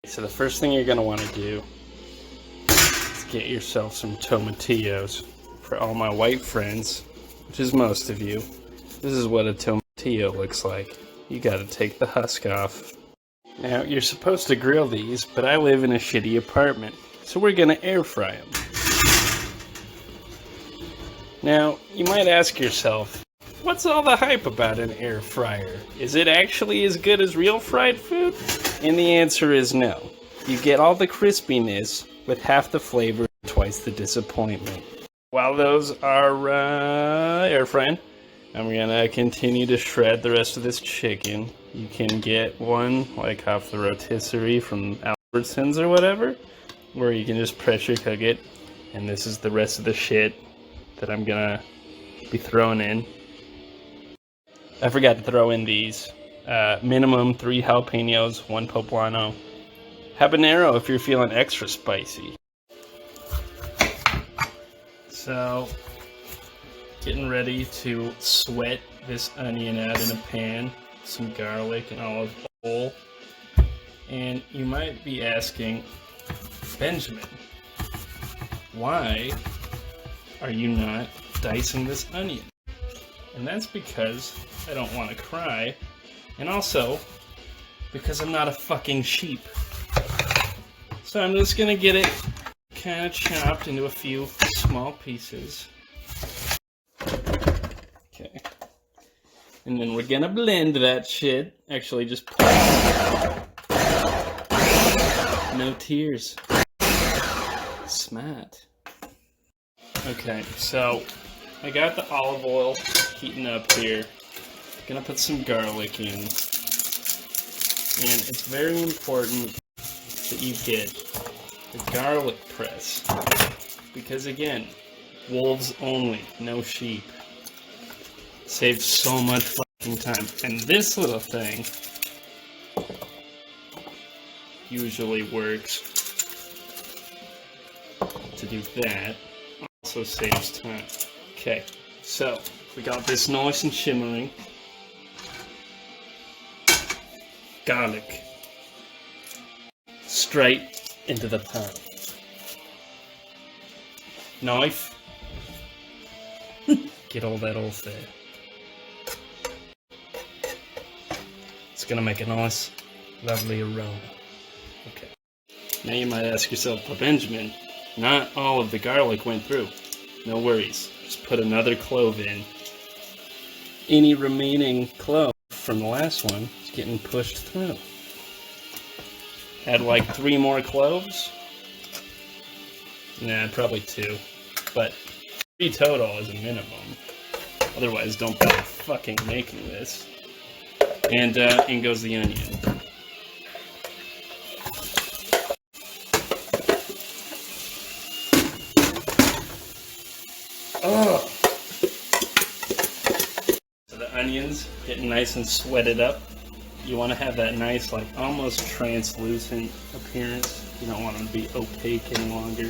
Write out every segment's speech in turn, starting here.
So the first thing you're going to want to do is get yourself some tomatillos. For all my white friends, which is most of you, this is what a tomatillo looks like. You got to take the husk off. Now, you're supposed to grill these, but I live in a shitty apartment, so we're going to air fry them. Now, you might ask yourself, what's all the hype about an air fryer? Is it actually as good as real fried food? And the answer is no. You get all the crispiness with half the flavor and twice the disappointment. While those are air frying, I'm gonna continue to shred the rest of this chicken. You can get one like off the rotisserie from Albertsons or whatever, where you can just pressure cook it. And this is the rest of the shit that I'm gonna be throwing in. I forgot to throw in these. Minimum 3 jalapenos, 1 poblano. Habanero if you're feeling extra spicy. So, getting ready to sweat this onion out in a pan, some garlic and olive oil. And you might be asking, Benjamin, why are you not dicing this onion? And that's because I don't want to cry, and also because I'm not a fucking sheep. So I'm just gonna get it kind of chopped into a few small pieces. Okay. And then we're gonna blend that shit. Actually, just pour it. No tears. Smart. Okay, so I got the olive oil heating up here. Gonna put some garlic in. And it's very important that you get the garlic press. Because again, wolves only, no sheep. Saves so much fucking time. And this little thing usually works to do that. Also saves time. Okay, so we got this nice and shimmering. Garlic. Straight into the pan. Knife. Get all that off there. It's gonna make a nice, lovely aroma. Okay. Now you might ask yourself, but Benjamin, not all of the garlic went through. No worries. Just put another clove in. Any remaining clove from the last one is getting pushed through. Add like 3 more cloves. Nah, probably 2. But 3 total is a minimum. Otherwise, don't bother fucking making this. And in goes the onion. Oh! So the onions getting nice and sweated up. You want to have that nice, like, almost translucent appearance. You don't want them to be opaque any longer.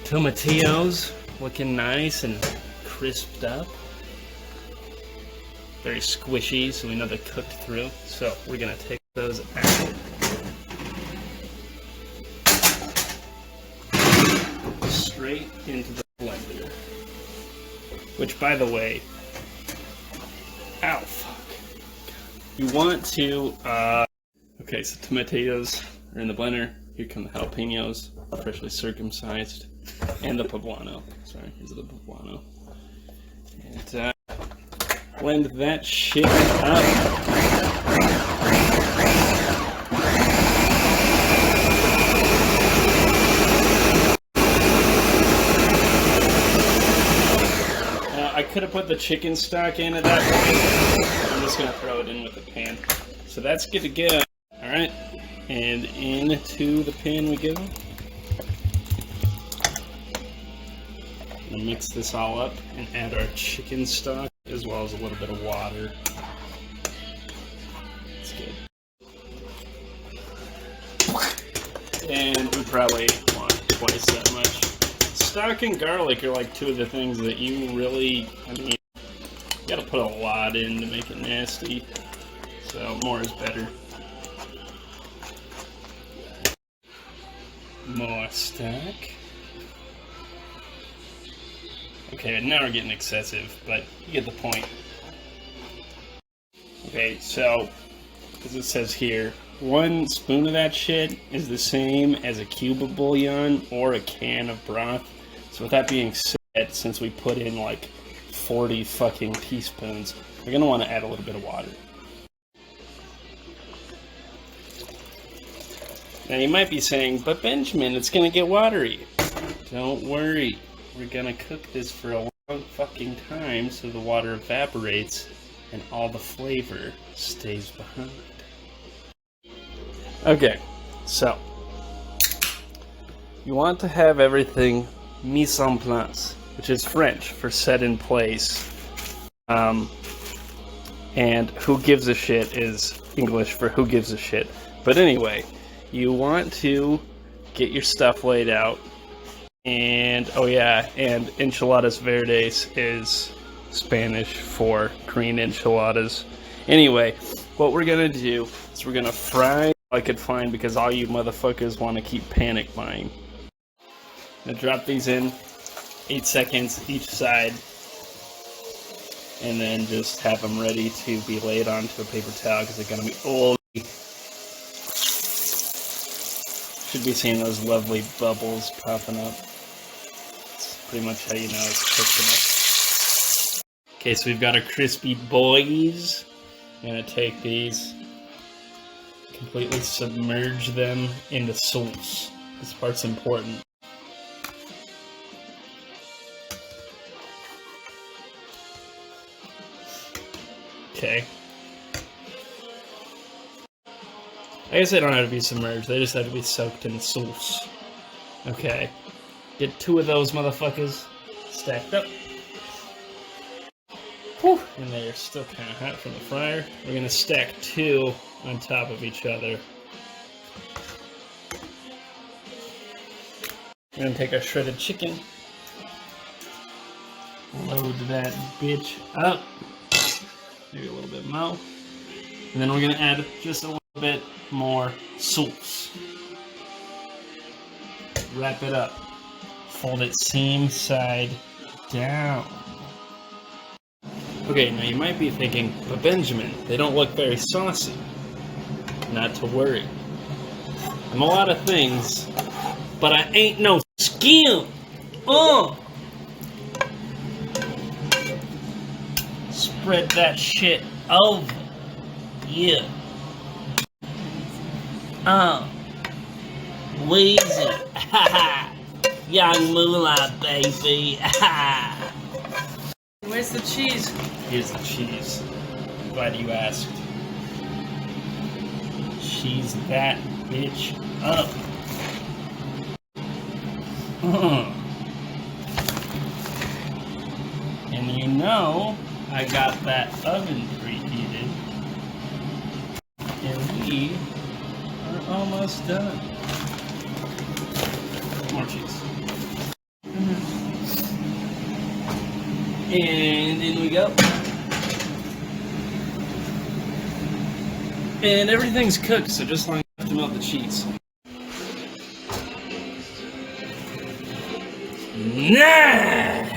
Tomatillos looking nice and crisped up. Very squishy, so we know they're cooked through. So we're going to take those out. Straight into the blender. Which, by the way, ow, fuck. You want to, okay, so tomatoes are in the blender. Here come the jalapenos, freshly circumcised, and the poblano. Sorry, here's the poblano. And blend that shit up. I could have put the chicken stock in at that point. I'm just going to throw it in with the pan. So that's good to go. Alright, and into the pan we go. We'll mix this all up and add our chicken stock as well as a little bit of water. That's good. And we probably want twice that much. Stock and garlic are like 2 of the things that you really, I mean, you gotta put a lot in to make it nasty. So more is better. More stock. Okay, now we're getting excessive, but you get the point. Okay, so, as it says here, 1 spoon of that shit is the same as a cube of bouillon or a can of broth. So with that being said, since we put in like 40 fucking teaspoons, we're gonna want to add a little bit of water. Now you might be saying, but Benjamin, it's gonna get watery. Don't worry, we're gonna cook this for a long fucking time so the water evaporates and all the flavor stays behind. Okay, so you want to have everything mise en place, which is French for set in place. And who gives a shit is English for who gives a shit. But anyway, you want to get your stuff laid out. And, oh yeah, and Enchiladas Verdes is Spanish for green enchiladas. Anyway, what we're gonna do is we're gonna fry I could find because all you motherfuckers want to keep panic buying. I'm gonna drop these in 8 seconds each side and then just have them ready to be laid onto a paper towel because they're gonna be old. Should be seeing those lovely bubbles popping up. That's pretty much how you know it's cooked enough. Okay, so we've got our crispy boys. I'm gonna take these, completely submerge them in the sauce. This part's important. Okay. I guess they don't have to be submerged, they just have to be soaked in sauce. Okay. Get 2 of those motherfuckers stacked up. Whew. And they're still kind of hot from the fryer. We're gonna stack 2 on top of each other. We're gonna take our shredded chicken, load that bitch up, maybe a little bit more, and then we're gonna add just a little bit more sauce. Wrap it up, fold it seam side down. Okay, now you might be thinking, but Benjamin, they don't look very saucy. Not to worry. I'm a lot of things, but I ain't no skim. Spread that shit over. Yeah. Wheezy. Young moolah, baby. Where's the cheese? Here's the cheese. Glad you asked. Cheese that bitch up. And you know, I got that oven preheated. And we are almost done. More cheese. And in we go. And everything's cooked, so just long enough to melt the cheese. Nice!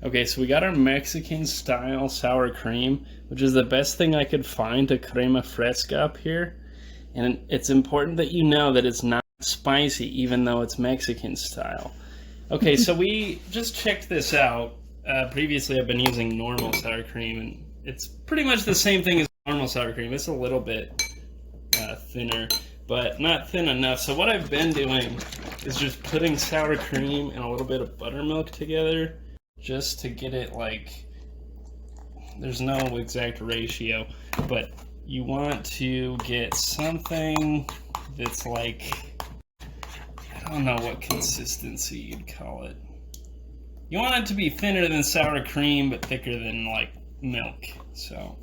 Okay, so we got our Mexican style sour cream, which is the best thing I could find to crema fresca up here. And it's important that you know that it's not spicy, even though it's Mexican style. Okay, so we just checked this out. Previously, I've been using normal sour cream, and it's pretty much the same thing as normal sour cream. It's a little bit thinner, but not thin enough. So what I've been doing is just putting sour cream and a little bit of buttermilk together, just to get it like, there's no exact ratio, but you want to get something that's like, I don't know what consistency you'd call it. You want it to be thinner than sour cream, but thicker than like milk. So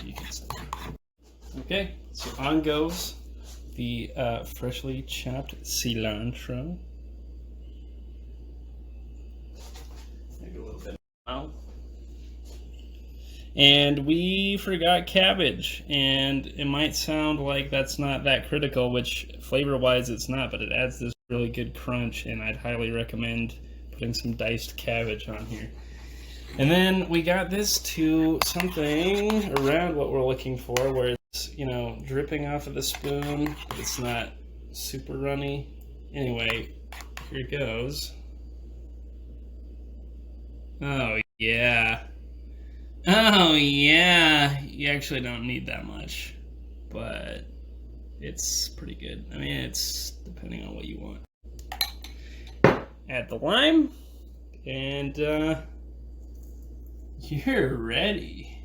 you can say. Okay, so on goes the freshly chopped cilantro. maybe a little bit. Oh. And we forgot cabbage, and it might sound like that's not that critical, which flavor-wise it's not, but it adds this really good crunch, and I'd highly recommend putting some diced cabbage on here. And then we got this to something around what we're looking for, where it's, you know, dripping off of the spoon. It's not super runny. Anyway, here goes. Oh, yeah. Oh, yeah. You actually don't need that much, but it's pretty good. I mean, it's depending on what you want. Add the lime, and you're ready.